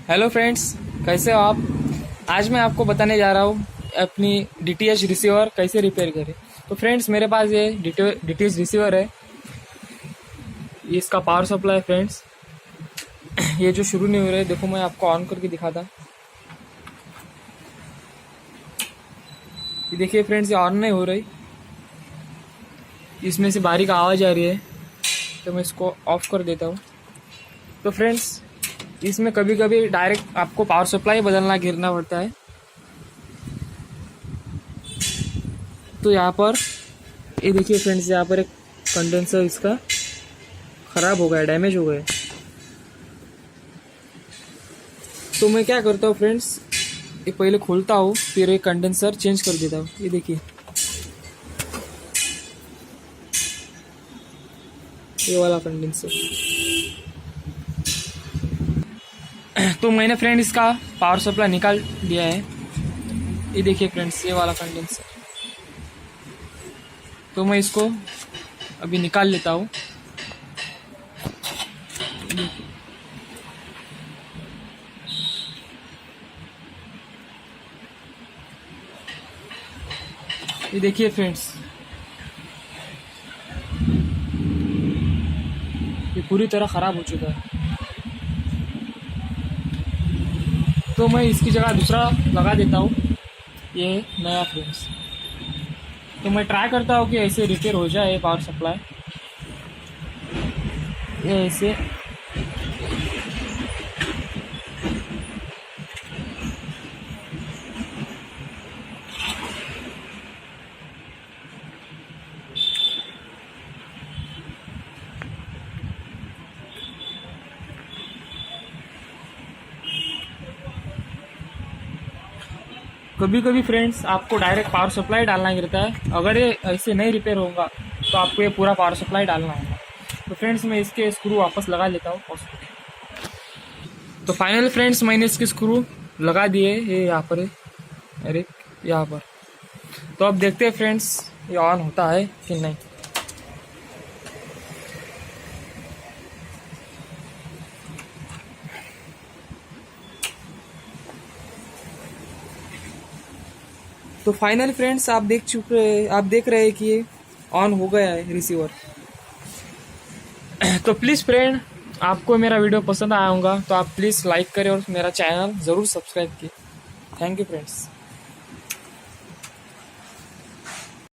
Hello friends, कैसे हो आप। आज मैं आपको बताने जा रहा हूँ अपनी डीटीएच रिसीवर कैसे रिपेयर करें। तो फ्रेंड्स, मेरे पास ये डीटीएच रिसीवर है। ये इसका पावर सप्लाई फ्रेंड्स, ये जो शुरू नहीं हो रहा है, देखो मैं आपको ऑन करके दिखाता। ये देखिए फ्रेंड्स, ये ऑन नहीं हो रही, इसमें से बारीक आवाज़ आ रही है, तो मैं इसको ऑफ कर देता हूँ। तो फ्रेंड्स, इसमें कभी कभी डायरेक्ट आपको पावर सप्लाई बदलना गिरना पड़ता है। तो यहाँ पर ये देखिए फ्रेंड्स, यहाँ पर एक कंडेंसर इसका ख़राब हो गया, डैमेज हो गया। तो मैं क्या करता हूँ फ्रेंड्स, ये पहले खोलता हूँ, फिर ये कंडेंसर चेंज कर देता हूँ। ये देखिए, ये वाला कंडेंसर। तो मैंने फ्रेंड इसका पावर सप्लाई निकाल दिया है। ये देखिए फ्रेंड्स, ये वाला कंडेंसर। तो मैं इसको अभी निकाल लेता हूँ। ये देखिए फ्रेंड्स, ये पूरी तरह ख़राब हो चुका है। तो मैं इसकी जगह दूसरा लगा देता हूँ, ये नया फ्रेंड्स। तो मैं ट्राई करता हूँ कि ऐसे रिपेयर हो जाए पावर सप्लाई। ये ऐसे कभी कभी फ्रेंड्स आपको डायरेक्ट पावर सप्लाई डालना गिरता है। अगर ये ऐसे नहीं रिपेयर होगा तो आपको ये पूरा पावर सप्लाई डालना होगा। तो फ्रेंड्स, मैं इसके स्क्रू वापस लगा लेता हूँ। तो फाइनल फ्रेंड्स, मैंने इसके स्क्रू लगा दिए, ये यहाँ पर है, अरे यहाँ पर। तो अब देखते हैं फ्रेंड्स, ये ऑन होता है कि नहीं। तो फाइनल फ्रेंड्स, आप देख रहे हैं कि ये ऑन हो गया है रिसीवर। तो प्लीज़ फ्रेंड, आपको मेरा वीडियो पसंद आया होगा तो आप प्लीज़ लाइक करें और मेरा चैनल ज़रूर सब्सक्राइब कीजिए। Thank you friends.